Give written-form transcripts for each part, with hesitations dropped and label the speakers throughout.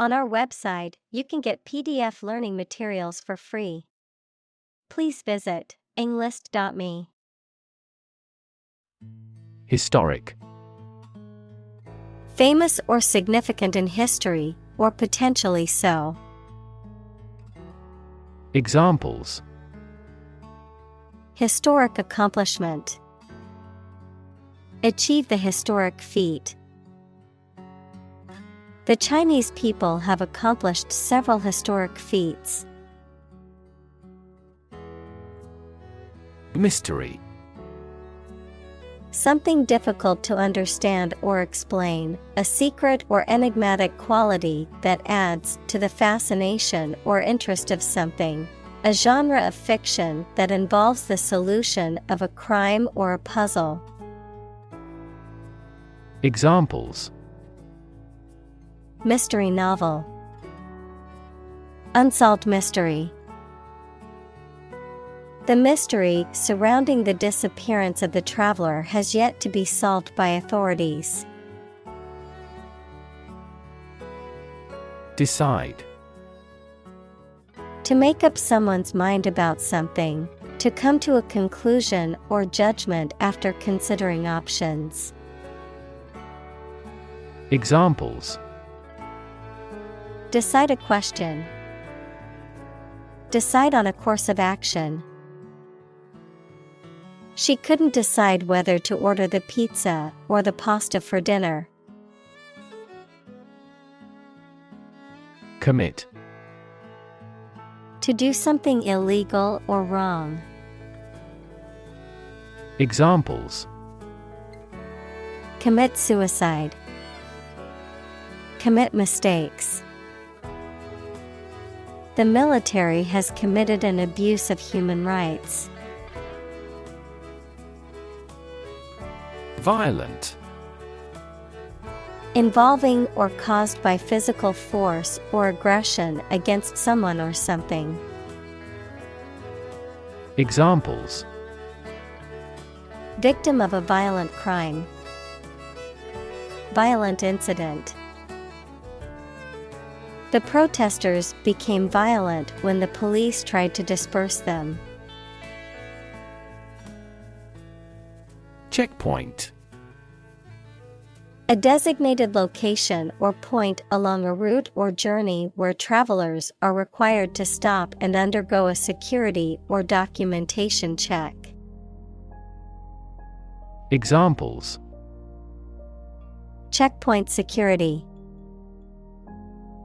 Speaker 1: On our website, you can get PDF learning materials for free. Please visit englist.me.
Speaker 2: Historic.
Speaker 1: Famous or significant in history, or potentially so.
Speaker 2: Examples:
Speaker 1: Historic accomplishment. Achieve the historic feat. The Chinese people have accomplished several historic feats.
Speaker 2: Mystery.
Speaker 1: Something difficult to understand or explain, a secret or enigmatic quality that adds to the fascination or interest of something. A genre of fiction that involves the solution of a crime or a puzzle.
Speaker 2: Examples:
Speaker 1: Mystery novel. Unsolved mystery. The mystery surrounding the disappearance of the traveler has yet to be solved by authorities.
Speaker 2: Decide.
Speaker 1: To make up someone's mind about something, to come to a conclusion or judgment after considering options.
Speaker 2: Examples:
Speaker 1: Decide a question. Decide on a course of action. She couldn't decide whether to order the pizza or the pasta for dinner.
Speaker 2: Commit.
Speaker 1: To do something illegal or wrong.
Speaker 2: Examples:
Speaker 1: Commit suicide. Commit mistakes. The military has committed an abuse of human rights.
Speaker 2: Violent.
Speaker 1: Involving or caused by physical force or aggression against someone or something.
Speaker 2: Examples:
Speaker 1: Victim of a violent crime. Violent incident. The protesters became violent when the police tried to disperse them.
Speaker 2: Checkpoint.
Speaker 1: A designated location or point along a route or journey where travelers are required to stop and undergo a security or documentation check.
Speaker 2: Examples:
Speaker 1: Checkpoint security.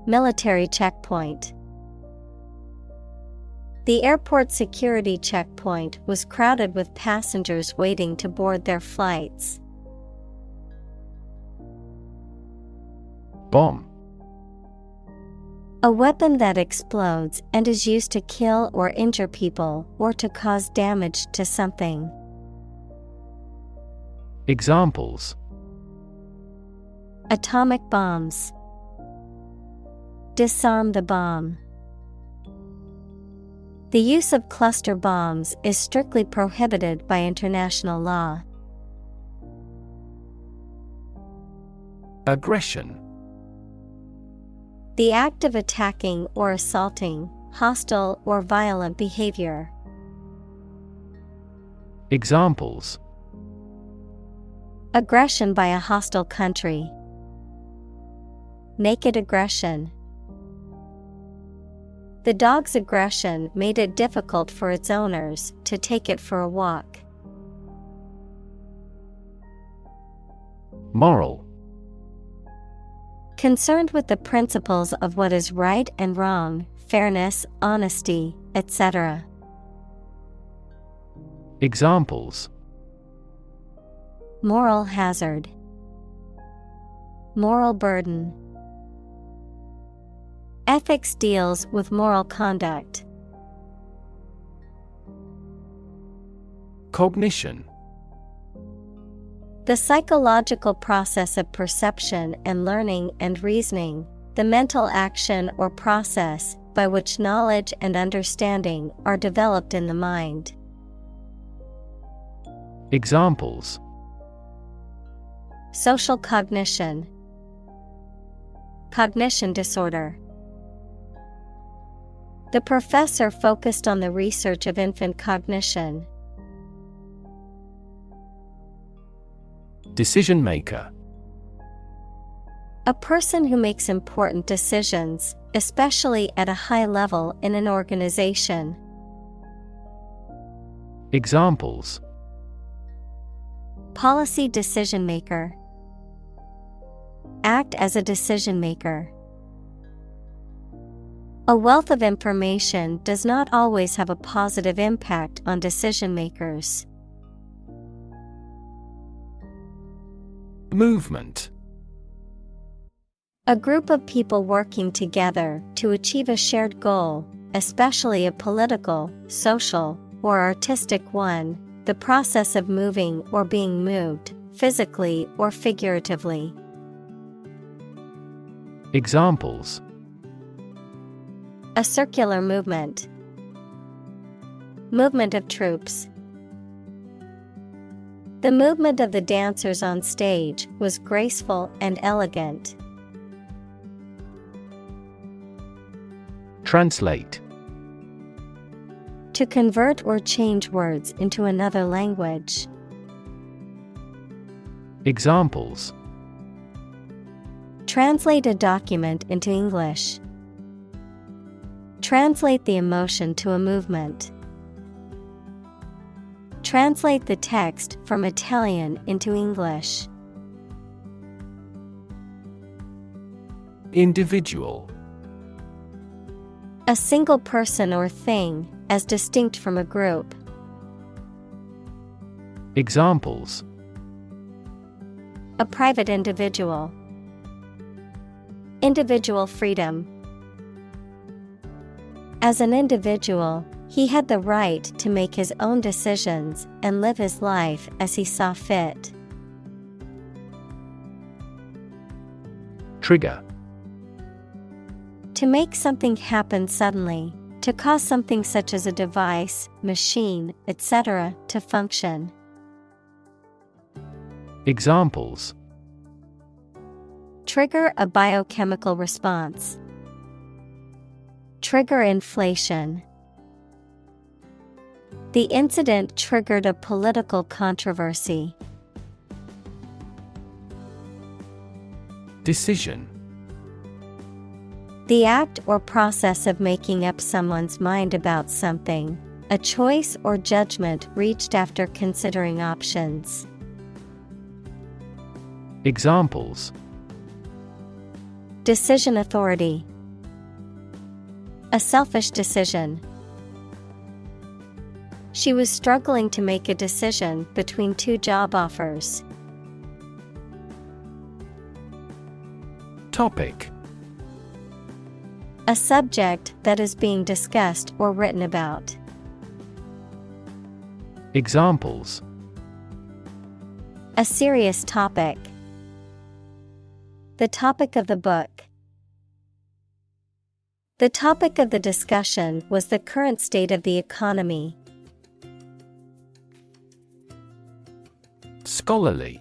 Speaker 1: Military checkpoint. The airport security checkpoint was crowded with passengers waiting to board their flights.
Speaker 2: Bomb.
Speaker 1: A weapon that explodes and is used to kill or injure people or to cause damage to something.
Speaker 2: Examples:
Speaker 1: Atomic bombs. Disarm the bomb. The use of cluster bombs is strictly prohibited by international law.
Speaker 2: Aggression.
Speaker 1: The act of attacking or assaulting, hostile or violent behavior.
Speaker 2: Examples:
Speaker 1: Aggression by a hostile country. Naked aggression. The dog's aggression made it difficult for its owners to take it for a walk.
Speaker 2: Moral.
Speaker 1: Concerned with the principles of what is right and wrong, fairness, honesty, etc.
Speaker 2: Examples:
Speaker 1: Moral hazard. Moral burden. Ethics deals with moral conduct.
Speaker 2: Cognition.
Speaker 1: The psychological process of perception and learning and reasoning, the mental action or process by which knowledge and understanding are developed in the mind.
Speaker 2: Examples:
Speaker 1: Social cognition. Cognition disorder. The professor focused on the research of infant cognition.
Speaker 2: Decision maker.
Speaker 1: A person who makes important decisions, especially at a high level in an organization.
Speaker 2: Examples:
Speaker 1: Policy decision maker. Act as a decision maker. A wealth of information does not always have a positive impact on decision makers.
Speaker 2: Movement.
Speaker 1: A group of people working together to achieve a shared goal, especially a political, social, or artistic one, the process of moving or being moved, physically or figuratively.
Speaker 2: Examples:
Speaker 1: A circular movement. Movement of troops. The movement of the dancers on stage was graceful and elegant.
Speaker 2: Translate.
Speaker 1: To convert or change words into another language.
Speaker 2: Examples:
Speaker 1: Translate a document into English. Translate the emotion to a movement. Translate the text from Italian into English.
Speaker 2: Individual.
Speaker 1: A single person or thing, as distinct from a group.
Speaker 2: Examples:
Speaker 1: A private individual. Individual freedom. As an individual, he had the right to make his own decisions and live his life as he saw fit.
Speaker 2: Trigger.
Speaker 1: To make something happen suddenly, to cause something such as a device, machine, etc., to function.
Speaker 2: Examples:
Speaker 1: Trigger a biochemical response. Trigger inflation. The incident triggered a political controversy.
Speaker 2: Decision.
Speaker 1: The act or process of making up someone's mind about something, a choice or judgment reached after considering options.
Speaker 2: Examples:
Speaker 1: Decision authority. A selfish decision. She was struggling to make a decision between two job offers.
Speaker 2: Topic.
Speaker 1: A subject that is being discussed or written about.
Speaker 2: Examples:
Speaker 1: A serious topic. The topic of the book. The topic of the discussion was the current state of the economy.
Speaker 2: Scholarly.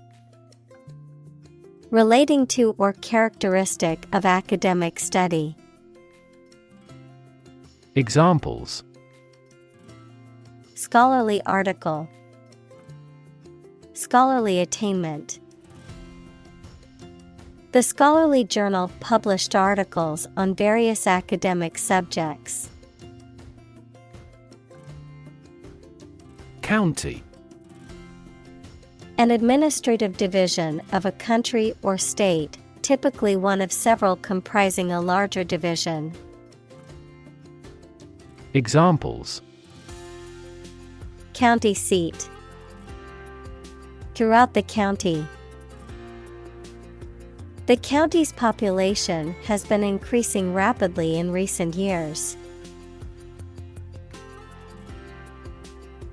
Speaker 1: Relating to or characteristic of academic study.
Speaker 2: Examples:
Speaker 1: Scholarly article. Scholarly attainment. The scholarly journal published articles on various academic subjects.
Speaker 2: County.
Speaker 1: An administrative division of a country or state, typically one of several comprising a larger division.
Speaker 2: Examples:
Speaker 1: County seat. Throughout the county. The county's population has been increasing rapidly in recent years.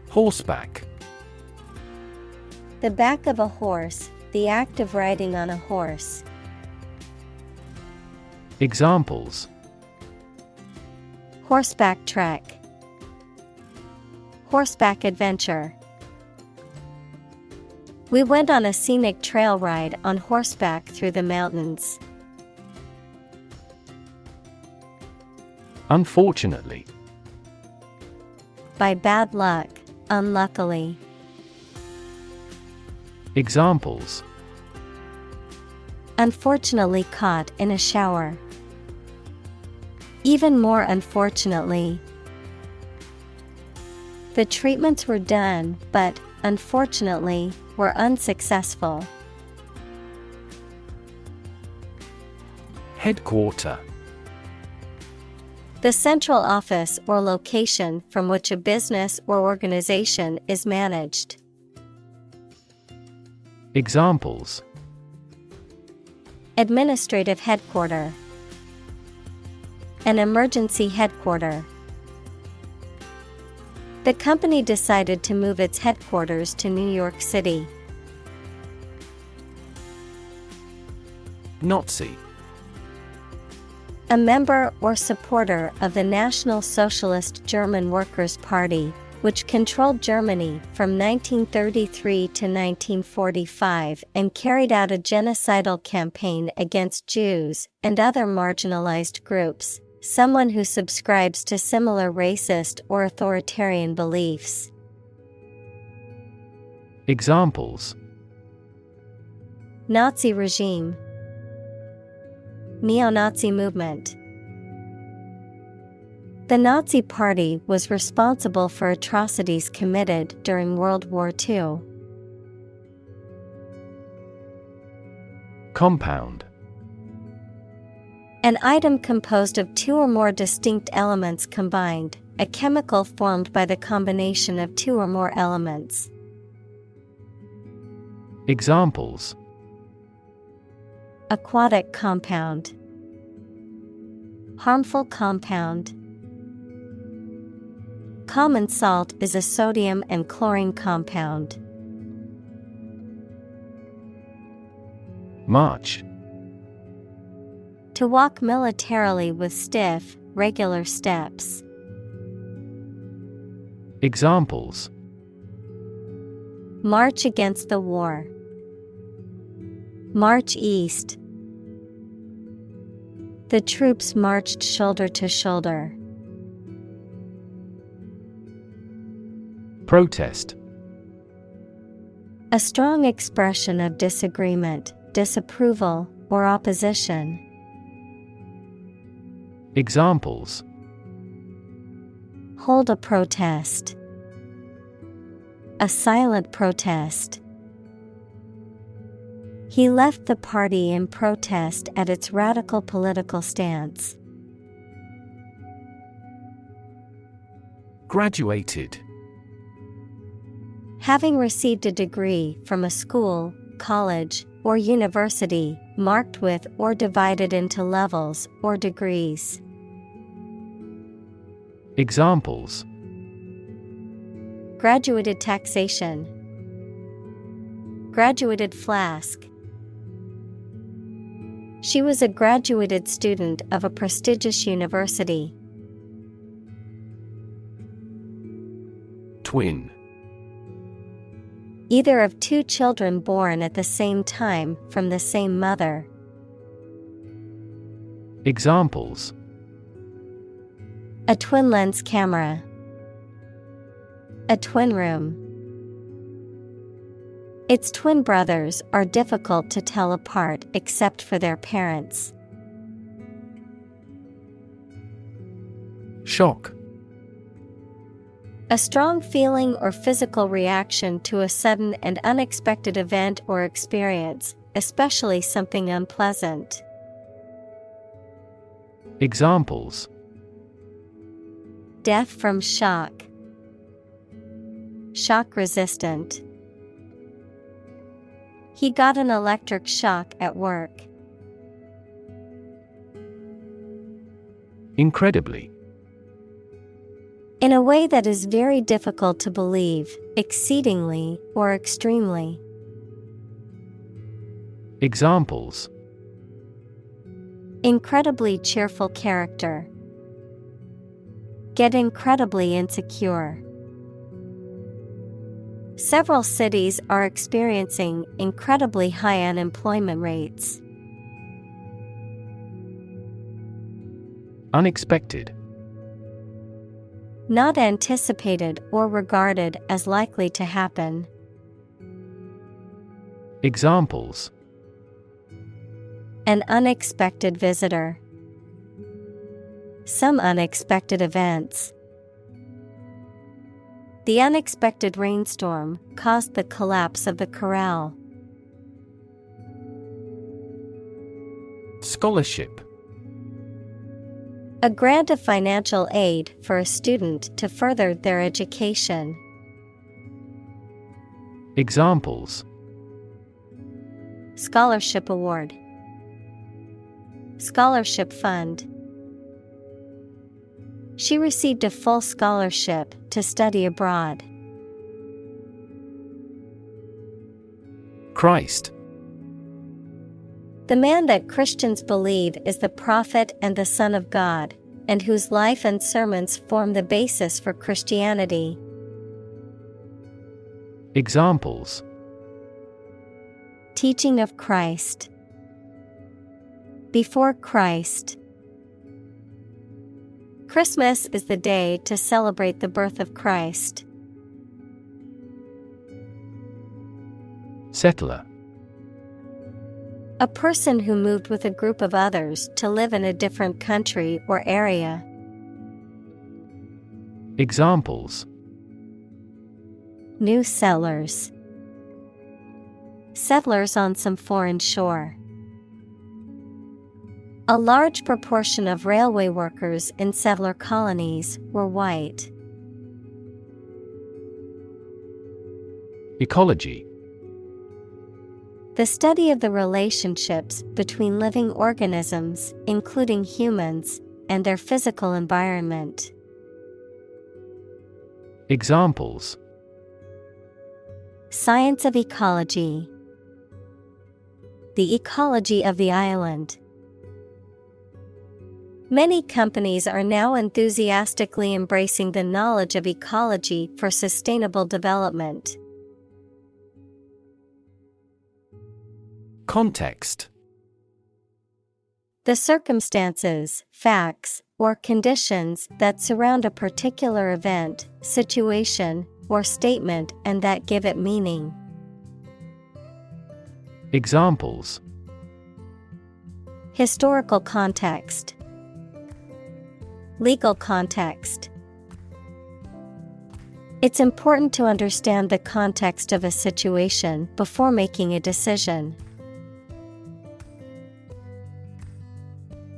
Speaker 2: Horseback.
Speaker 1: The back of a horse, the act of riding on a horse.
Speaker 2: Examples:
Speaker 1: Horseback trek. Horseback adventure. We went on a scenic trail ride on horseback through the mountains.
Speaker 2: Unfortunately.
Speaker 1: By bad luck, unluckily.
Speaker 2: Examples:
Speaker 1: Unfortunately caught in a shower. Even more unfortunately. The treatments were done, but, unfortunately, were unsuccessful.
Speaker 2: Headquarter.
Speaker 1: The central office or location from which a business or organization is managed.
Speaker 2: Examples:
Speaker 1: Administrative headquarter. An emergency headquarter. The company decided to move its headquarters to New York City.
Speaker 2: Nazi.
Speaker 1: A member or supporter of the National Socialist German Workers' Party, which controlled Germany from 1933 to 1945 and carried out a genocidal campaign against Jews and other marginalized groups. Someone who subscribes to similar racist or authoritarian beliefs.
Speaker 2: Examples:
Speaker 1: Nazi regime. Neo-Nazi movement. The Nazi Party was responsible for atrocities committed during World War II.
Speaker 2: Compound.
Speaker 1: An item composed of two or more distinct elements combined, a chemical formed by the combination of two or more elements.
Speaker 2: Examples:
Speaker 1: Aquatic compound. Harmful compound. Common salt is a sodium and chlorine compound.
Speaker 2: March.
Speaker 1: To walk militarily with stiff, regular steps.
Speaker 2: Examples:
Speaker 1: March against the war. March east. The troops marched shoulder to shoulder.
Speaker 2: Protest.
Speaker 1: A strong expression of disagreement, disapproval, or opposition.
Speaker 2: Examples:
Speaker 1: Hold a protest. A silent protest. He left the party in protest at its radical political stance.
Speaker 2: Graduated.
Speaker 1: Having received a degree from a school, college, or university, marked with or divided into levels or degrees.
Speaker 2: Examples:
Speaker 1: Graduated taxation. Graduated flask. She was a graduated student of a prestigious university.
Speaker 2: Twin.
Speaker 1: Either of two children born at the same time from the same mother.
Speaker 2: Examples:
Speaker 1: A twin lens camera. A twin room. Its twin brothers are difficult to tell apart except for their parents.
Speaker 2: Shock.
Speaker 1: A strong feeling or physical reaction to a sudden and unexpected event or experience, especially something unpleasant.
Speaker 2: Examples:
Speaker 1: Death from shock. Shock resistant. He got an electric shock at work.
Speaker 2: Incredibly.
Speaker 1: In a way that is very difficult to believe, exceedingly, or extremely.
Speaker 2: Examples:
Speaker 1: Incredibly cheerful character. Get incredibly insecure. Several cities are experiencing incredibly high unemployment rates.
Speaker 2: Unexpected.
Speaker 1: Not anticipated or regarded as likely to happen.
Speaker 2: Examples:
Speaker 1: An unexpected visitor. Some unexpected events. The unexpected rainstorm caused the collapse of the corral.
Speaker 2: Scholarship.
Speaker 1: A grant of financial aid for a student to further their education.
Speaker 2: Examples:
Speaker 1: Scholarship award. Scholarship fund. She received a full scholarship to study abroad.
Speaker 2: Christ.
Speaker 1: The man that Christians believe is the prophet and the Son of God, and whose life and sermons form the basis for Christianity.
Speaker 2: Examples:
Speaker 1: Teaching of Christ. Before Christ. Christmas is the day to celebrate the birth of Christ.
Speaker 2: Settler.
Speaker 1: A person who moved with a group of others to live in a different country or area.
Speaker 2: Examples:
Speaker 1: New settlers. Settlers on some foreign shore. A large proportion of railway workers in settler colonies were white.
Speaker 2: Ecology.
Speaker 1: The study of the relationships between living organisms, including humans, and their physical environment.
Speaker 2: Examples:
Speaker 1: Science of ecology. The ecology of the island. Many companies are now enthusiastically embracing the knowledge of ecology for sustainable development.
Speaker 2: Context.
Speaker 1: The circumstances, facts, or conditions that surround a particular event, situation, or statement and that give it meaning.
Speaker 2: Examples:
Speaker 1: Historical context. Legal context. It's important to understand the context of a situation before making a decision.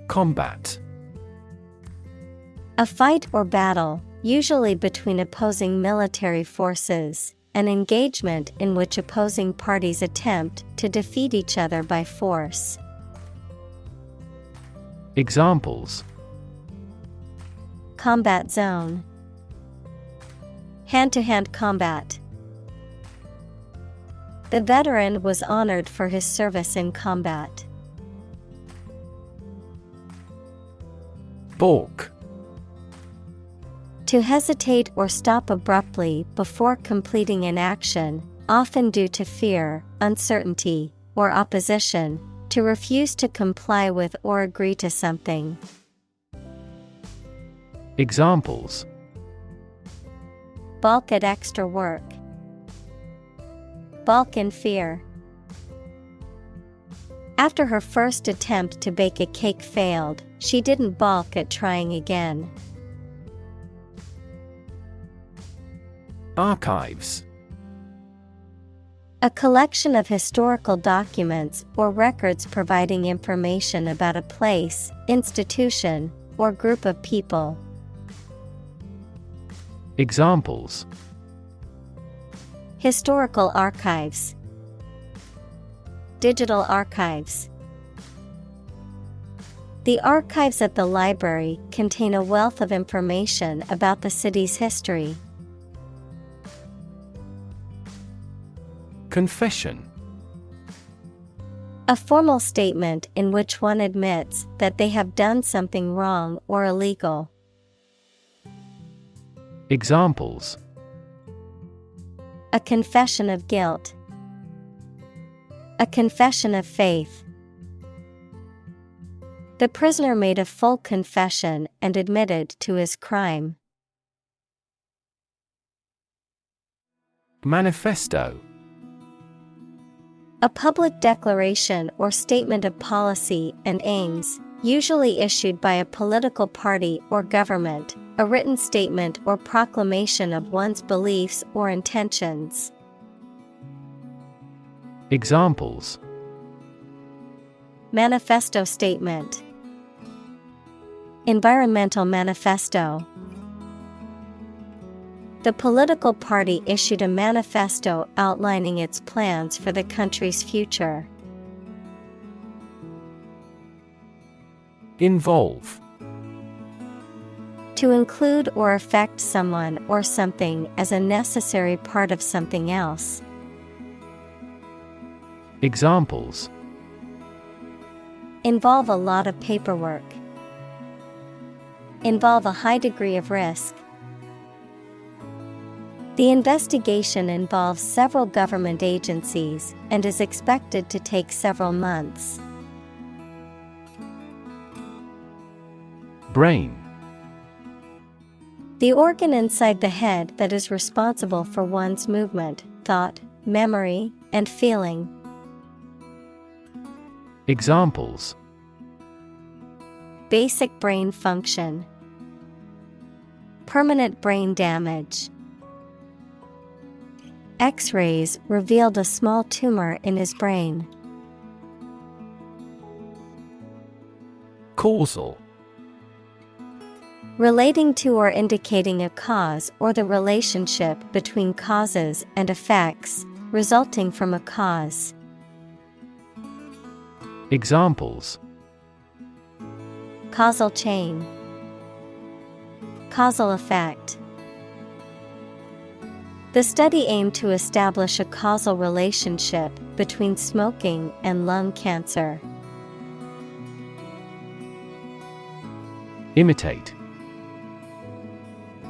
Speaker 2: Combat.
Speaker 1: A fight or battle, usually between opposing military forces, an engagement in which opposing parties attempt to defeat each other by force.
Speaker 2: Examples:
Speaker 1: Combat zone. Hand-to-hand combat. The veteran was honored for his service in combat.
Speaker 2: Balk.
Speaker 1: To hesitate or stop abruptly before completing an action, often due to fear, uncertainty, or opposition, to refuse to comply with or agree to something.
Speaker 2: Examples:
Speaker 1: Balk at extra work. Balk in fear. After her first attempt to bake a cake failed, she didn't balk at trying again.
Speaker 2: Archives.
Speaker 1: A collection of historical documents or records providing information about a place, institution, or group of people.
Speaker 2: Examples:
Speaker 1: Historical archives. Digital archives. The archives at the library contain a wealth of information about the city's history.
Speaker 2: Confession.
Speaker 1: A formal statement in which one admits that they have done something wrong or illegal.
Speaker 2: Examples:
Speaker 1: A confession of guilt. A confession of faith. The prisoner made a full confession and admitted to his crime.
Speaker 2: Manifesto.
Speaker 1: A public declaration or statement of policy and aims, usually issued by a political party or government, a written statement or proclamation of one's beliefs or intentions.
Speaker 2: Examples:
Speaker 1: Manifesto statement. Environmental manifesto. The political party issued a manifesto outlining its plans for the country's future.
Speaker 2: Involve.
Speaker 1: To include or affect someone or something as a necessary part of something else.
Speaker 2: Examples:
Speaker 1: Involve a lot of paperwork. Involve a high degree of risk. The investigation involves several government agencies and is expected to take several months.
Speaker 2: Brain.
Speaker 1: The organ inside the head that is responsible for one's movement, thought, memory, and feeling.
Speaker 2: Examples:
Speaker 1: Basic brain function. Permanent brain damage. X-rays revealed a small tumor in his brain.
Speaker 2: Causal.
Speaker 1: Relating to or indicating a cause or the relationship between causes and effects, resulting from a cause.
Speaker 2: Examples:
Speaker 1: Causal chain. Causal effect. The study aimed to establish a causal relationship between smoking and lung cancer.
Speaker 2: Imitate.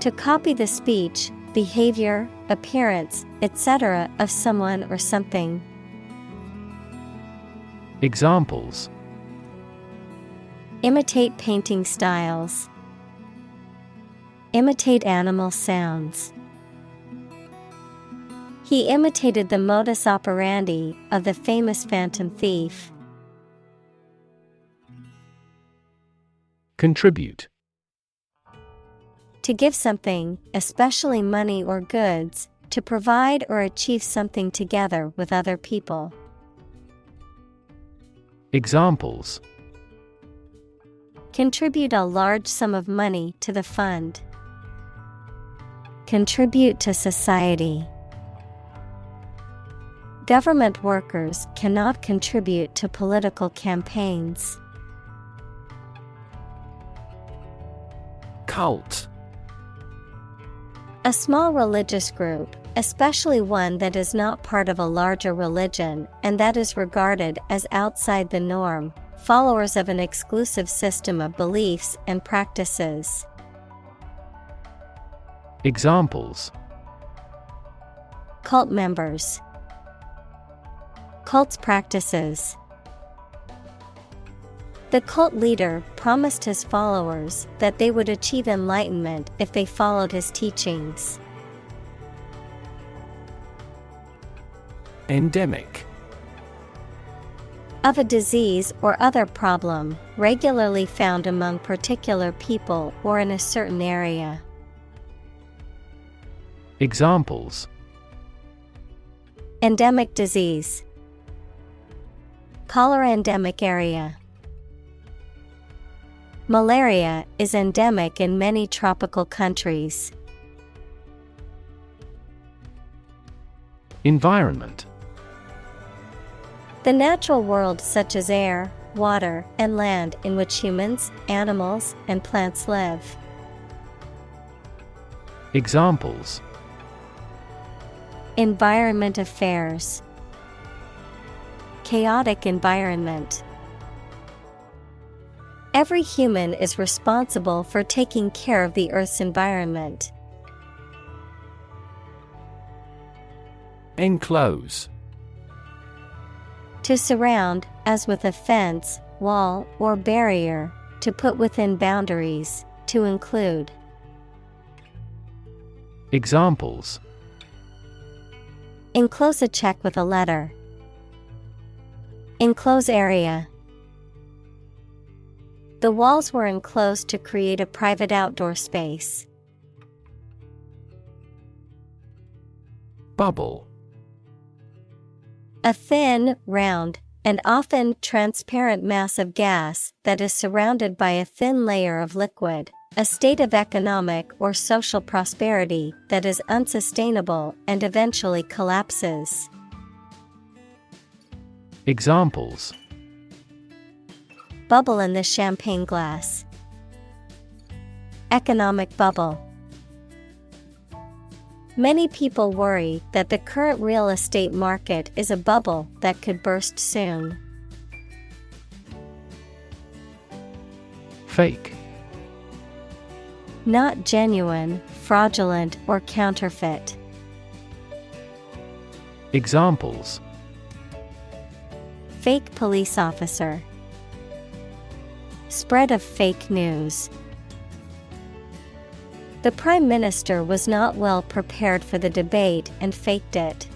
Speaker 1: To copy the speech, behavior, appearance, etc. of someone or something.
Speaker 2: Examples:
Speaker 1: Imitate painting styles. Imitate animal sounds. He imitated the modus operandi of the famous phantom thief.
Speaker 2: Contribute.
Speaker 1: To give something, especially money or goods, to provide or achieve something together with other people.
Speaker 2: Examples:
Speaker 1: Contribute a large sum of money to the fund. Contribute to society. Government workers cannot contribute to political campaigns.
Speaker 2: Cult.
Speaker 1: A small religious group, especially one that is not part of a larger religion and that is regarded as outside the norm, followers of an exclusive system of beliefs and practices.
Speaker 2: Examples:
Speaker 1: Cult members. Cult's practices. The cult leader promised his followers that they would achieve enlightenment if they followed his teachings.
Speaker 2: Endemic.
Speaker 1: Of a disease or other problem, regularly found among particular people or in a certain area.
Speaker 2: Examples:
Speaker 1: Endemic disease. Cholera endemic area. Malaria is endemic in many tropical countries.
Speaker 2: Environment.
Speaker 1: The natural world such as air, water, and land in which humans, animals, and plants live.
Speaker 2: Examples:
Speaker 1: Environment affairs. Chaotic environment. Every human is responsible for taking care of the Earth's environment.
Speaker 2: Enclose.
Speaker 1: To surround, as with a fence, wall, or barrier, to put within boundaries, to include.
Speaker 2: Examples:
Speaker 1: Enclose a check with a letter. Enclose area. The walls were enclosed to create a private outdoor space.
Speaker 2: Bubble.
Speaker 1: A thin, round, and often transparent mass of gas that is surrounded by a thin layer of liquid, a state of economic or social prosperity that is unsustainable and eventually collapses.
Speaker 2: Examples:
Speaker 1: Bubble in the champagne glass. Economic bubble. Many people worry that the current real estate market is a bubble that could burst soon.
Speaker 2: Fake.
Speaker 1: Not genuine, fraudulent, or counterfeit.
Speaker 2: Examples:
Speaker 1: Fake police officer. Spread of fake news. The Prime Minister was not well prepared for the debate and faked it.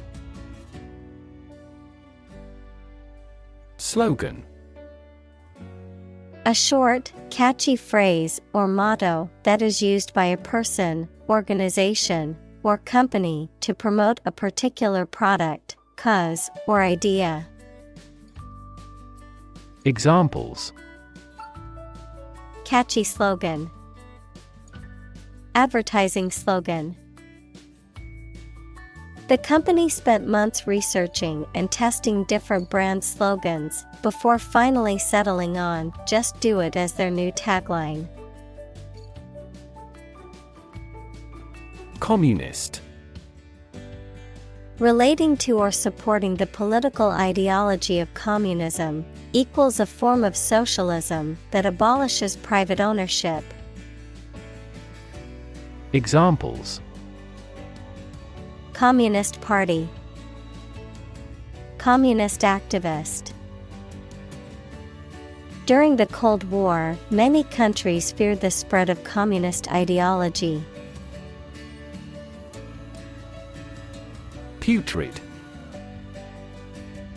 Speaker 2: Slogan.
Speaker 1: A short, catchy phrase or motto that is used by a person, organization, or company to promote a particular product, cause, or idea.
Speaker 2: Examples:
Speaker 1: Catchy slogan. Advertising slogan. The company spent months researching and testing different brand slogans before finally settling on "Just Do It" as their new tagline.
Speaker 2: Communist.
Speaker 1: Relating to or supporting the political ideology of communism, equals a form of socialism that abolishes private ownership.
Speaker 2: Examples:
Speaker 1: Communist Party. Communist activist. During the Cold War, many countries feared the spread of communist ideology.
Speaker 2: Putrid.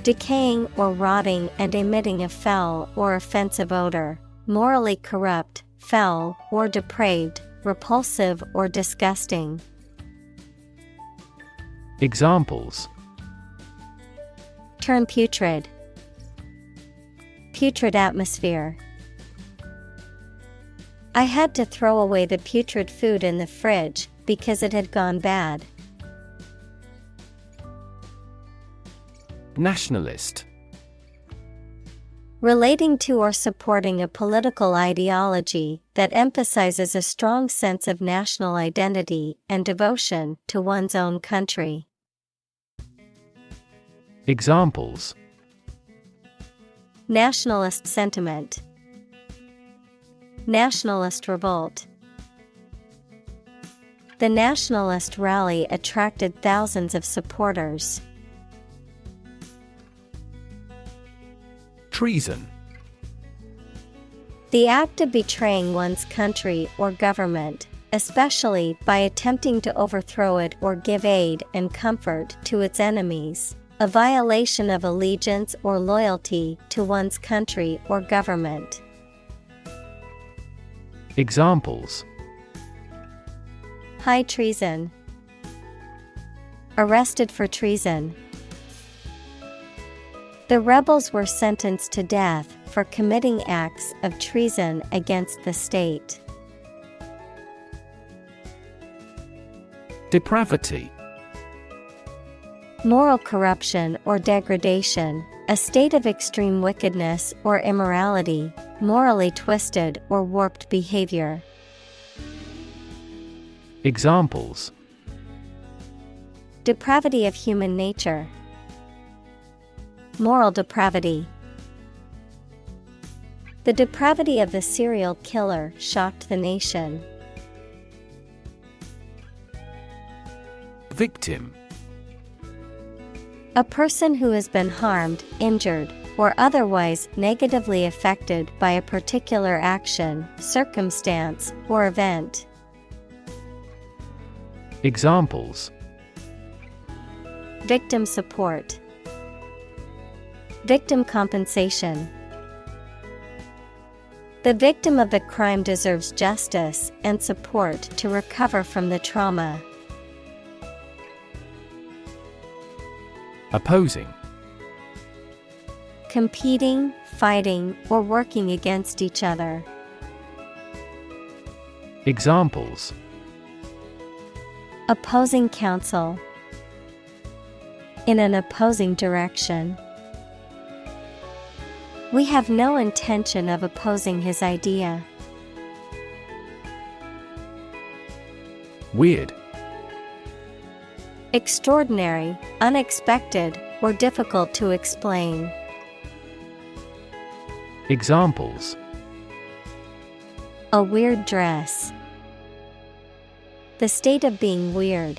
Speaker 1: Decaying or rotting and emitting a foul or offensive odor, morally corrupt, foul or depraved, repulsive or disgusting.
Speaker 2: Examples:
Speaker 1: Turn putrid. Putrid atmosphere. I had to throw away the putrid food in the fridge because it had gone bad.
Speaker 2: Nationalist.
Speaker 1: Relating to or supporting a political ideology that emphasizes a strong sense of national identity and devotion to one's own country.
Speaker 2: Examples:
Speaker 1: Nationalist sentiment. Nationalist revolt. The nationalist rally attracted thousands of supporters.
Speaker 2: Treason.
Speaker 1: The act of betraying one's country or government, especially by attempting to overthrow it or give aid and comfort to its enemies, a violation of allegiance or loyalty to one's country or government.
Speaker 2: Examples:
Speaker 1: High treason. Arrested for treason. The rebels were sentenced to death for committing acts of treason against the state.
Speaker 2: Depravity.
Speaker 1: Moral corruption or degradation, a state of extreme wickedness or immorality, morally twisted or warped behavior.
Speaker 2: Examples:
Speaker 1: Depravity of human nature. Moral depravity. The depravity of the serial killer shocked the nation.
Speaker 2: Victim.
Speaker 1: A person who has been harmed, injured, or otherwise negatively affected by a particular action, circumstance, or event.
Speaker 2: Examples:
Speaker 1: Victim support. Victim compensation. The victim of the crime deserves justice and support to recover from the trauma.
Speaker 2: Opposing.
Speaker 1: Competing, fighting, or working against each other.
Speaker 2: Examples.
Speaker 1: Opposing counsel. In an opposing direction. We have no intention of opposing his idea.
Speaker 2: Weird.
Speaker 1: Extraordinary, unexpected, or difficult to explain.
Speaker 2: Examples.
Speaker 1: A weird dress. The state of being weird.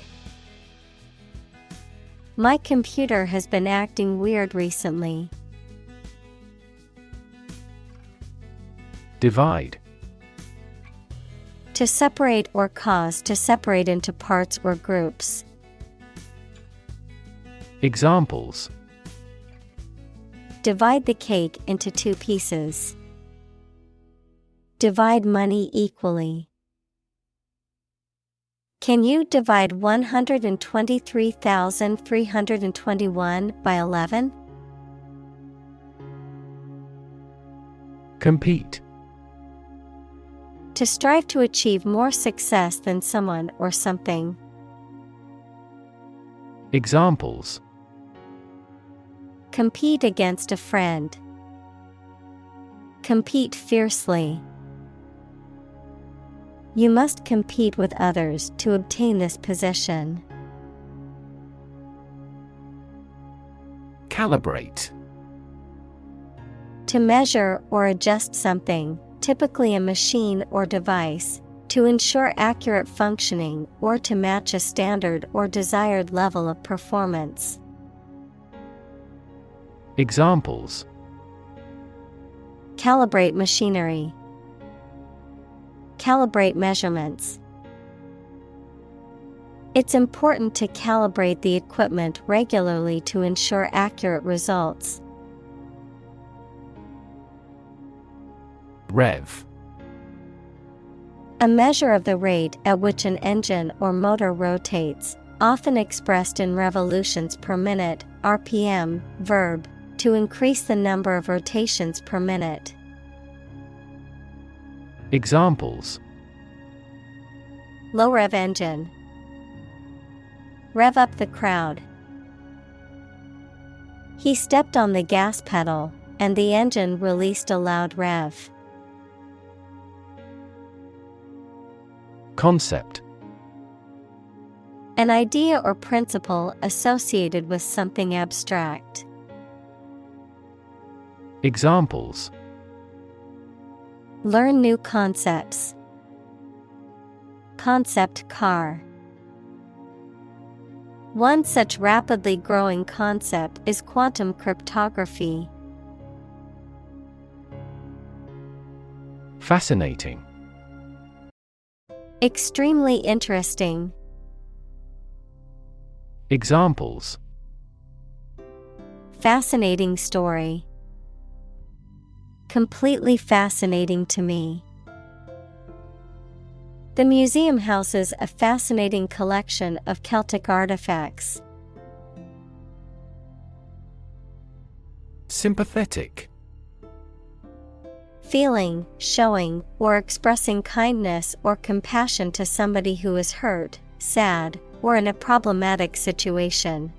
Speaker 1: My computer has been acting weird recently.
Speaker 2: Divide.
Speaker 1: To separate or cause to separate into parts or groups.
Speaker 2: Examples.
Speaker 1: Divide the cake into 2 pieces. Divide money equally. Can you divide 123,321 by 11?
Speaker 2: Compete.
Speaker 1: To strive to achieve more success than someone or something.
Speaker 2: Examples.
Speaker 1: Compete against a friend. Compete fiercely. You must compete with others to obtain this position.
Speaker 2: Calibrate.
Speaker 1: To measure or adjust something, typically a machine or device, to ensure accurate functioning or to match a standard or desired level of performance.
Speaker 2: Examples.
Speaker 1: Calibrate machinery. Calibrate measurements. It's important to calibrate the equipment regularly to ensure accurate results.
Speaker 2: Rev.
Speaker 1: A measure of the rate at which an engine or motor rotates, often expressed in revolutions per minute, RPM, verb, to increase the number of rotations per minute.
Speaker 2: Examples.
Speaker 1: Low rev engine. Rev up the crowd. He stepped on the gas pedal, and the engine released a loud rev.
Speaker 2: Concept.
Speaker 1: An idea or principle associated with something abstract.
Speaker 2: Examples.
Speaker 1: Learn new concepts. Concept car. One such rapidly growing concept is quantum cryptography.
Speaker 2: Fascinating.
Speaker 1: Extremely interesting.
Speaker 2: Examples.
Speaker 1: Fascinating story. Completely fascinating to me. The museum houses a fascinating collection of Celtic artifacts.
Speaker 2: Sympathetic.
Speaker 1: Feeling, showing, or expressing kindness or compassion to somebody who is hurt, sad, or in a problematic situation.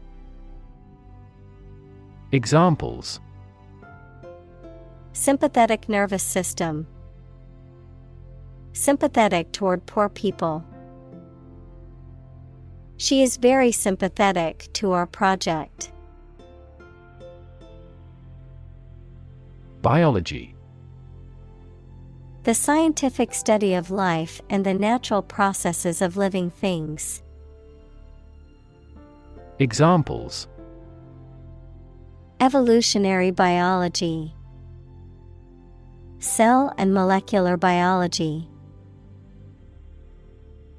Speaker 2: Examples.
Speaker 1: Sympathetic nervous system. Sympathetic toward poor people. She is very sympathetic to our project.
Speaker 2: Biology.
Speaker 1: The scientific study of life and the natural processes of living things.
Speaker 2: Examples.
Speaker 1: Evolutionary biology. Cell and molecular biology.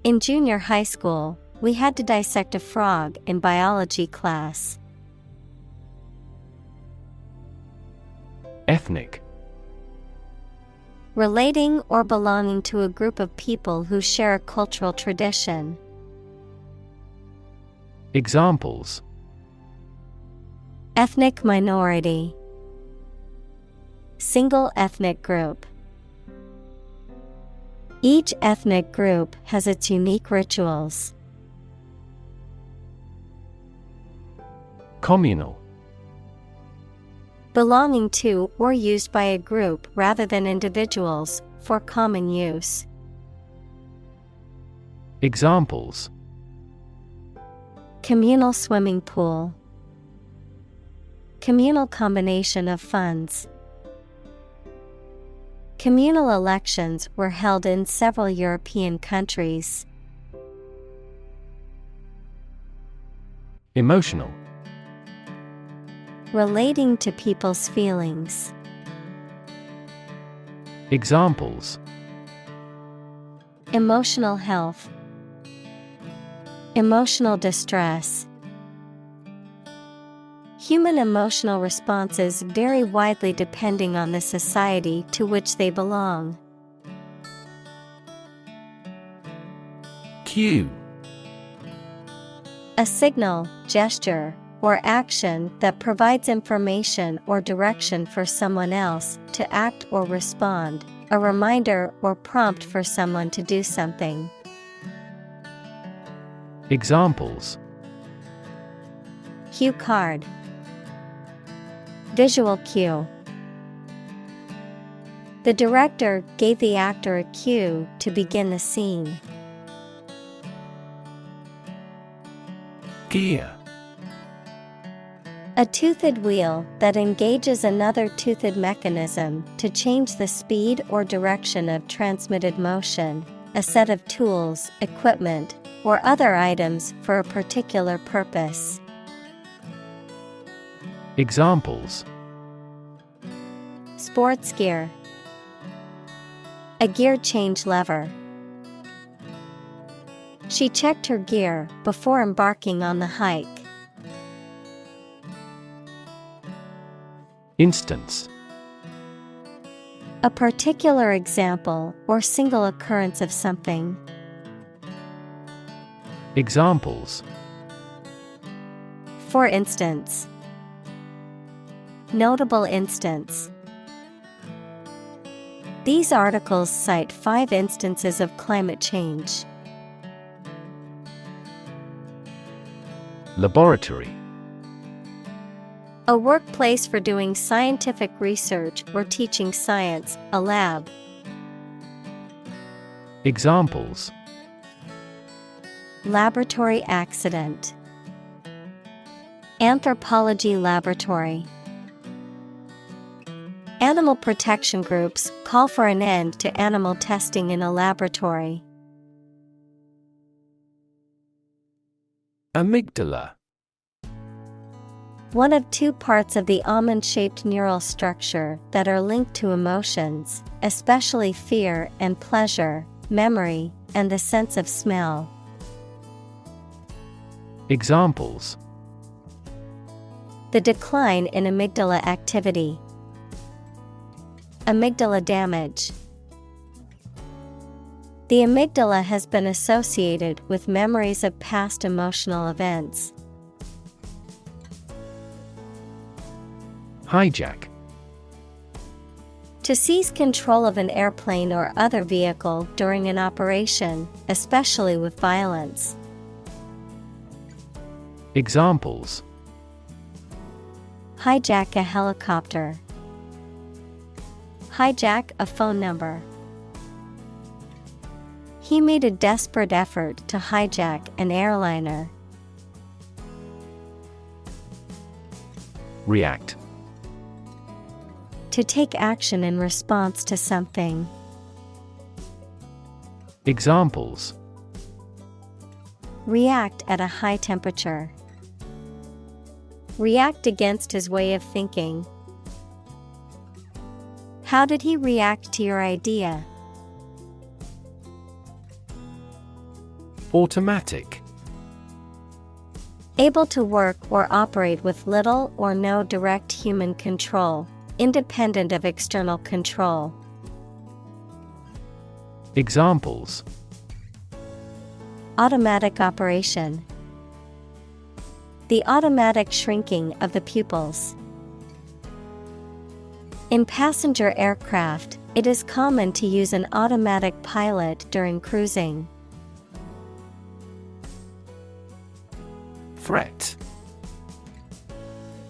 Speaker 1: In junior high school, We had to dissect a frog in biology class.
Speaker 2: Ethnic.
Speaker 1: Relating or belonging to a group of people who share a cultural tradition.
Speaker 2: Examples:
Speaker 1: Ethnic minority. Single ethnic group. Each ethnic group has its unique rituals.
Speaker 2: Communal.
Speaker 1: Belonging to or used by a group rather than individuals, for common use.
Speaker 2: Examples:
Speaker 1: Communal swimming pool. Communal combination of funds. Communal elections were held in several European countries.
Speaker 2: Emotional.
Speaker 1: Relating to people's feelings.
Speaker 2: Examples:
Speaker 1: Emotional health. Emotional distress. Human emotional responses vary widely depending on the society to which they belong.
Speaker 2: Cue.
Speaker 1: A signal, gesture, or action that provides information or direction for someone else to act or respond, a reminder or prompt for someone to do something.
Speaker 2: Examples:
Speaker 1: Cue card. Visual cue. The director gave the actor a cue to begin the scene.
Speaker 2: Gear.
Speaker 1: A toothed wheel that engages another toothed mechanism to change the speed or direction of transmitted motion, a set of tools, equipment, or other items for a particular purpose.
Speaker 2: Examples:
Speaker 1: Sports gear. A gear change lever. She checked her gear before embarking on the hike.
Speaker 2: Instance.
Speaker 1: A particular example or single occurrence of something.
Speaker 2: Examples:
Speaker 1: For instance. Notable instance. These articles cite 5 instances of climate change.
Speaker 2: Laboratory.
Speaker 1: A workplace for doing scientific research or teaching science, a lab.
Speaker 2: Examples:
Speaker 1: Laboratory accident. Anthropology laboratory. Animal protection groups call for an end to animal testing in a laboratory.
Speaker 2: Amygdala.
Speaker 1: One of 2 parts of the almond-shaped neural structure that are linked to emotions, especially fear and pleasure, memory, and the sense of smell.
Speaker 2: Examples:
Speaker 1: The decline in amygdala activity. Amygdala damage. The amygdala has been associated with memories of past emotional events.
Speaker 2: Hijack.
Speaker 1: To seize control of an airplane or other vehicle during an operation, especially with violence.
Speaker 2: Examples:
Speaker 1: Hijack a helicopter. Hijack a phone number. He made a desperate effort to hijack an airliner.
Speaker 2: React.
Speaker 1: To take action in response to something.
Speaker 2: Examples:
Speaker 1: React at a high temperature. React against his way of thinking. How did he react to your idea?
Speaker 2: Automatic.
Speaker 1: Able to work or operate with little or no direct human control, independent of external control.
Speaker 2: Examples:
Speaker 1: Automatic operation. The automatic shrinking of the pupils. In passenger aircraft, it is common to use an automatic pilot during cruising.
Speaker 2: Threat.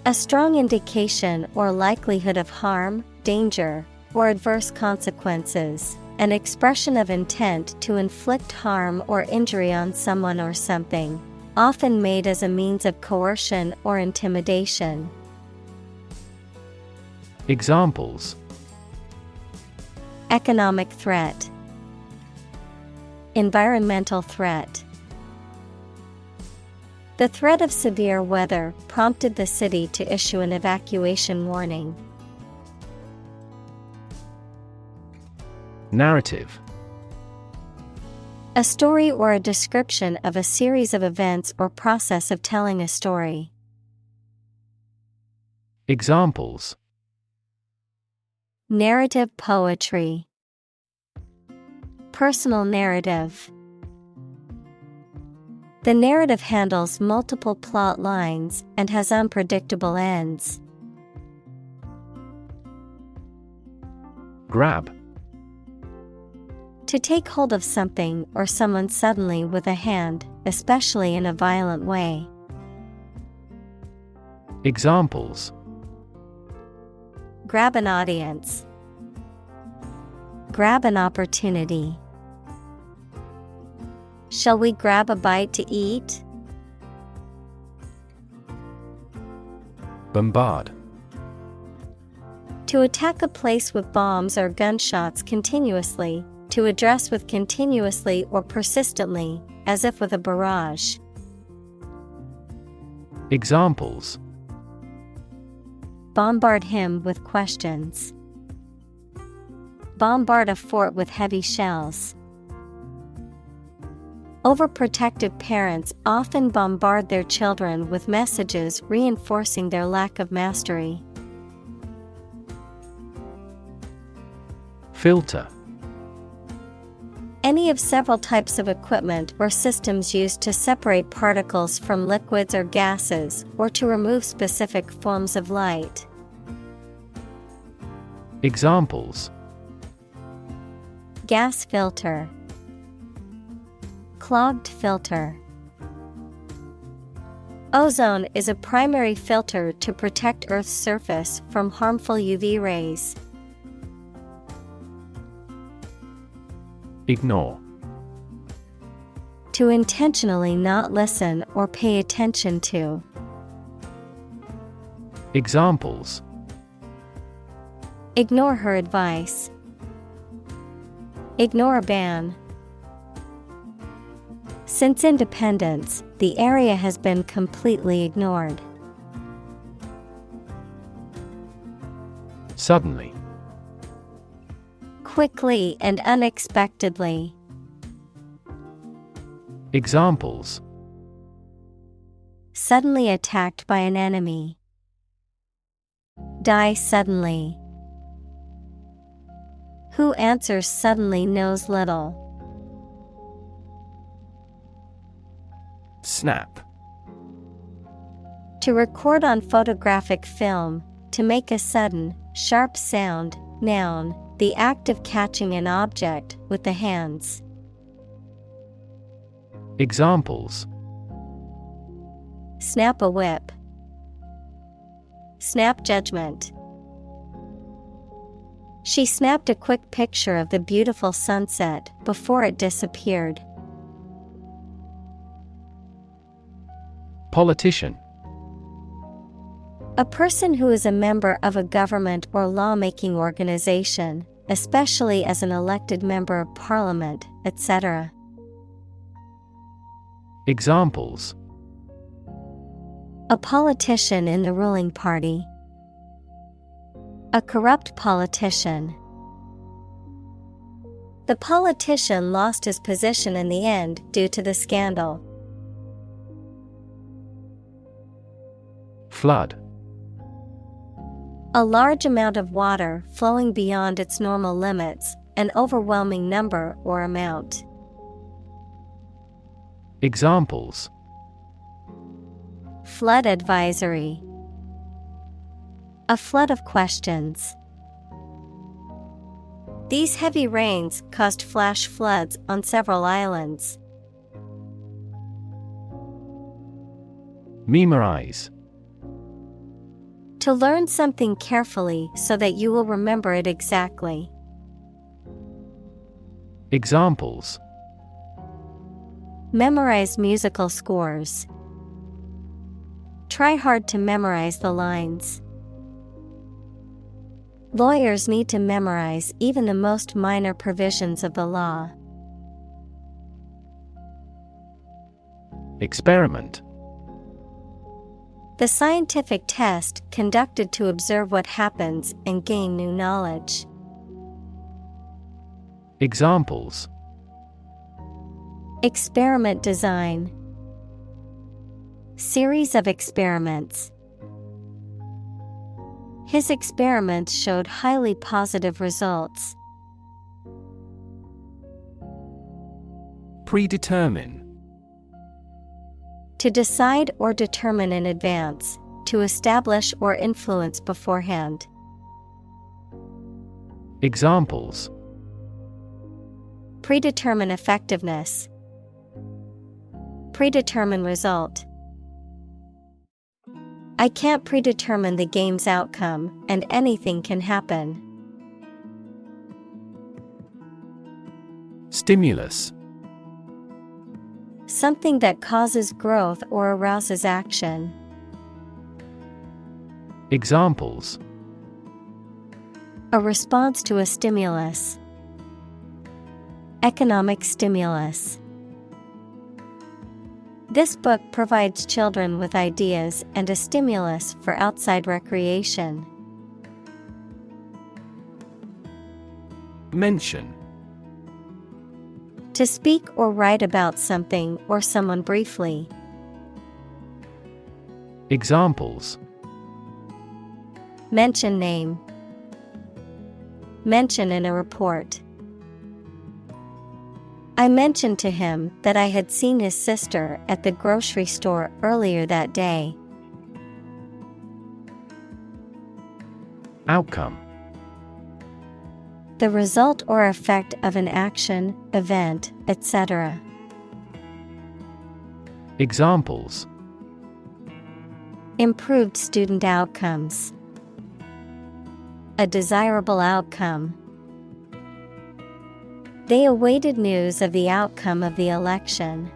Speaker 1: A strong indication or likelihood of harm, danger, or adverse consequences. An expression of intent to inflict harm or injury on someone or something, often made as a means of coercion or intimidation.
Speaker 2: Examples:
Speaker 1: Economic threat. Environmental threat. The threat of severe weather prompted the city to issue an evacuation warning.
Speaker 2: Narrative.
Speaker 1: A story or a description of a series of events or process of telling a story.
Speaker 2: Examples:
Speaker 1: Narrative poetry. Personal narrative. The narrative handles multiple plot lines and has unpredictable ends.
Speaker 2: Grab.
Speaker 1: To take hold of something or someone suddenly with a hand, especially in a violent way.
Speaker 2: Examples:
Speaker 1: Grab an audience. Grab an opportunity. Shall we grab a bite to eat?
Speaker 2: Bombard.
Speaker 1: To attack a place with bombs or gunshots continuously, to address with continuously or persistently, as if with a barrage.
Speaker 2: Examples:
Speaker 1: Bombard him with questions. Bombard a fort with heavy shells. Overprotective parents often bombard their children with messages reinforcing their lack of mastery.
Speaker 2: Filter.
Speaker 1: Any of several types of equipment or systems used to separate particles from liquids or gases or to remove specific forms of light.
Speaker 2: Examples:
Speaker 1: Gas filter. Clogged filter. Ozone is a primary filter to protect Earth's surface from harmful UV rays.
Speaker 2: Ignore.
Speaker 1: To intentionally not listen or pay attention to.
Speaker 2: Examples:
Speaker 1: Ignore her advice. Ignore a ban. Since independence, the area has been completely ignored.
Speaker 2: Suddenly.
Speaker 1: Quickly and unexpectedly.
Speaker 2: Examples:
Speaker 1: Suddenly attacked by an enemy. Die suddenly. Who answers suddenly knows little.
Speaker 2: Snap.
Speaker 1: To record on photographic film, to make a sudden, sharp sound. Noun, the act of catching an object with the hands.
Speaker 2: Examples:
Speaker 1: Snap a whip. Snap judgment. She snapped a quick picture of the beautiful sunset before it disappeared.
Speaker 2: Politician.
Speaker 1: A person who is a member of a government or lawmaking organization, especially as an elected member of parliament, etc.
Speaker 2: Examples:
Speaker 1: A politician in the ruling party. A corrupt politician. The politician lost his position in the end due to the scandal.
Speaker 2: Flood.
Speaker 1: A large amount of water flowing beyond its normal limits, an overwhelming number or amount.
Speaker 2: Examples:
Speaker 1: Flood advisory. A flood of questions. These heavy rains caused flash floods on several islands.
Speaker 2: Memorize.
Speaker 1: To learn something carefully so that you will remember it exactly.
Speaker 2: Examples:
Speaker 1: Memorize musical scores. Try hard to memorize the lines. Lawyers need to memorize even the most minor provisions of the law.
Speaker 2: Experiment.
Speaker 1: The scientific test conducted to observe what happens and gain new knowledge.
Speaker 2: Examples:
Speaker 1: Experiment design. Series of experiments. His experiments showed highly positive results.
Speaker 2: Predetermine.
Speaker 1: To decide or determine in advance, to establish or influence beforehand.
Speaker 2: Examples:
Speaker 1: Predetermine effectiveness. Predetermine result. I can't predetermine the game's outcome, and anything can happen. Stimulus. Something that causes growth or arouses action.
Speaker 2: Examples:
Speaker 1: A response to a stimulus. Economic stimulus. This book provides children with ideas and a stimulus for outside recreation. Mention. To speak or write about something or someone briefly. Examples: Mention name. Mention in a report. I mentioned to him that I had seen his sister at the grocery store earlier that day. Outcome. The result or effect of an action, event, etc. Examples: Improved student outcomes. A desirable outcome. They awaited news of the outcome of the election.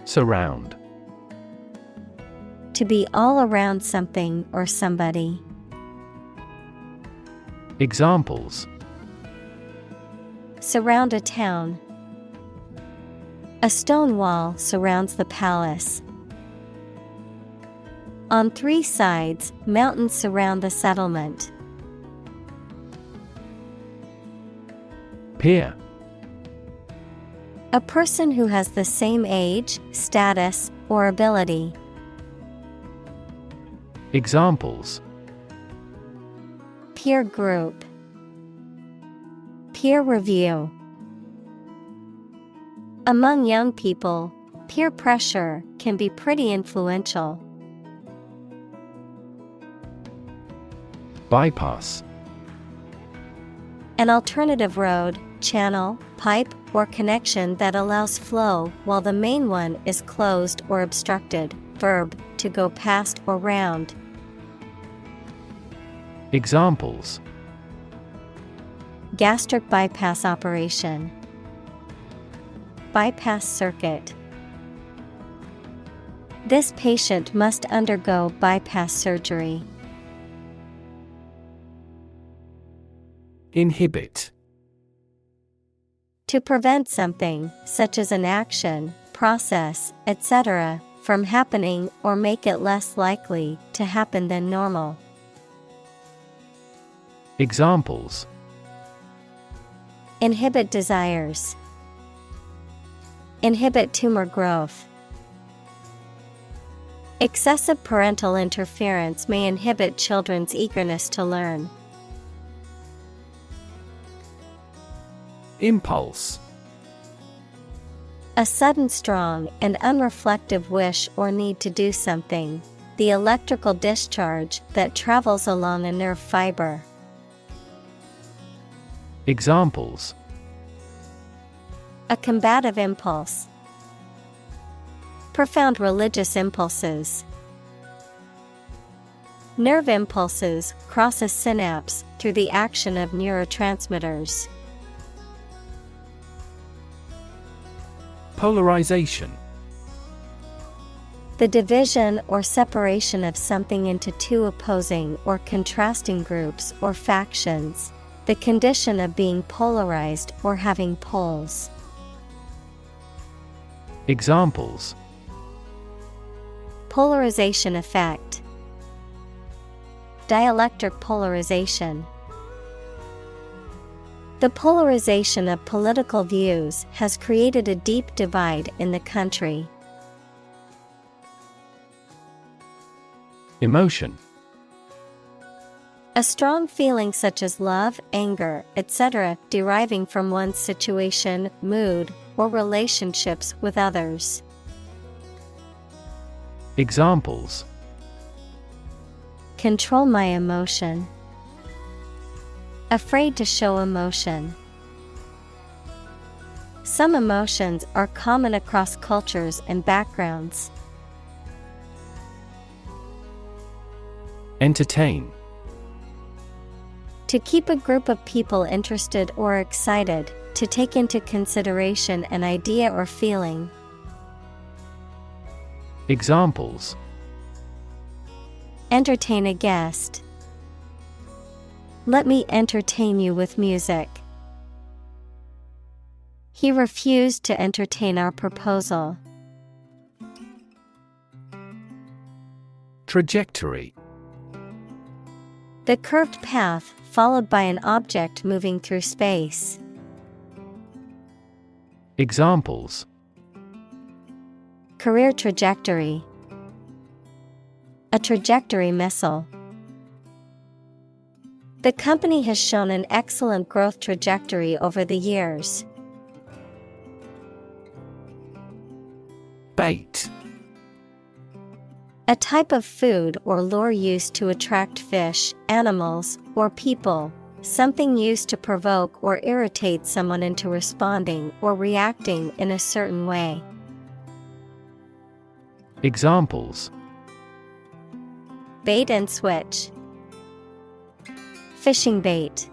Speaker 1: Surround. To be all around something or somebody. Examples: Surround a town. A stone wall surrounds the palace. On 3 sides, mountains surround the settlement. Peer. A person who has the same age, status, or ability. Examples: Peer group. Peer review. Among young people, peer pressure can be pretty influential. Bypass. An alternative road, channel, pipe, or connection that allows flow while the main one is closed or obstructed. Verb, to go past or round. Examples: Gastric bypass operation. Bypass circuit. This patient must undergo bypass surgery. Inhibit. To prevent something, such as an action, process, etc., from happening or make it less likely to happen than normal. Examples: Inhibit desires. Inhibit tumor growth. Excessive parental interference may inhibit children's eagerness to learn.
Speaker 2: Impulse.
Speaker 1: A sudden strong and unreflective wish or need to do something. The electrical discharge that travels along a nerve fiber.
Speaker 2: Examples.
Speaker 1: A combative impulse. Profound religious impulses. Nerve impulses cross a synapse through the action of neurotransmitters.
Speaker 2: Polarization.
Speaker 1: The division or separation of something into two opposing or contrasting groups or factions. The condition of being polarized or having poles.
Speaker 2: Examples.
Speaker 1: Polarization effect. Dielectric polarization. The polarization of political views has created a deep divide in the country.
Speaker 2: Emotion.
Speaker 1: A strong feeling such as love, anger, etc., deriving from one's situation, mood, or relationships with others.
Speaker 2: Examples.
Speaker 1: Control my emotion. Afraid to show emotion. Some emotions are common across cultures and backgrounds.
Speaker 2: Entertain.
Speaker 1: To keep a group of people interested or excited, to take into consideration an idea or feeling.
Speaker 2: Examples.
Speaker 1: Entertain a guest. Let me entertain you with music. He refused to entertain our proposal.
Speaker 2: Trajectory.
Speaker 1: The curved path followed by an object moving through space.
Speaker 2: Examples.
Speaker 1: Career trajectory. A trajectory missile. The company has shown an excellent growth trajectory over the years.
Speaker 2: Bait.
Speaker 1: A type of food or lure used to attract fish, animals, or people, something used to provoke or irritate someone into responding or reacting in a certain way.
Speaker 2: Examples.
Speaker 1: Bait and switch. Fishing bait.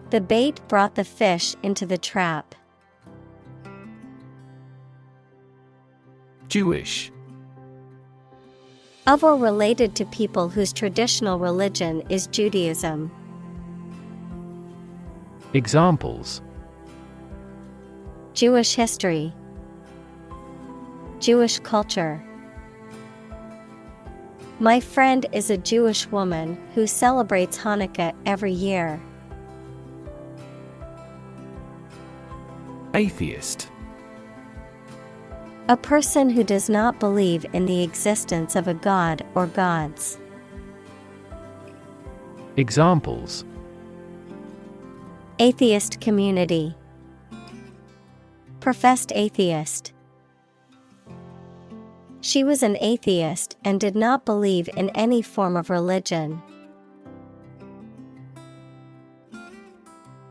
Speaker 1: The bait brought the fish into the trap.
Speaker 2: Jewish.
Speaker 1: Of or related to people whose traditional religion is Judaism.
Speaker 2: Examples.
Speaker 1: Jewish history. Jewish culture. My friend is a Jewish woman who celebrates Hanukkah every year.
Speaker 2: Atheist.
Speaker 1: A person who does not believe in the existence of a god or gods.
Speaker 2: Examples.
Speaker 1: Atheist community. Professed atheist. She was an atheist and did not believe in any form of religion.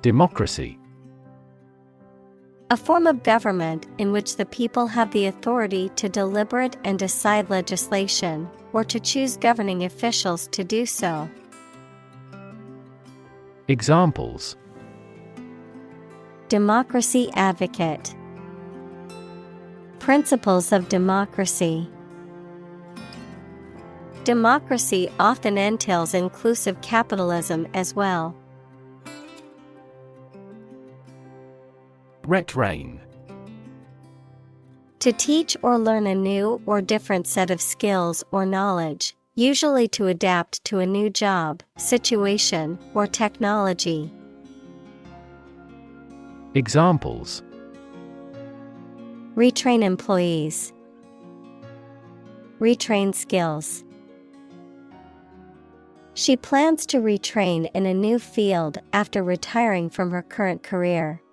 Speaker 2: Democracy.
Speaker 1: A form of government in which the people have the authority to deliberate and decide legislation, or to choose governing officials to do so.
Speaker 2: Examples.
Speaker 1: Democracy advocate. Principles of democracy. Democracy often entails inclusive capitalism as well.
Speaker 2: Retrain.
Speaker 1: To teach or learn a new or different set of skills or knowledge, usually to adapt to a new job, situation, or technology.
Speaker 2: Examples.
Speaker 1: Retrain employees. Retrain skills. She plans to retrain in a new field after retiring from her current career.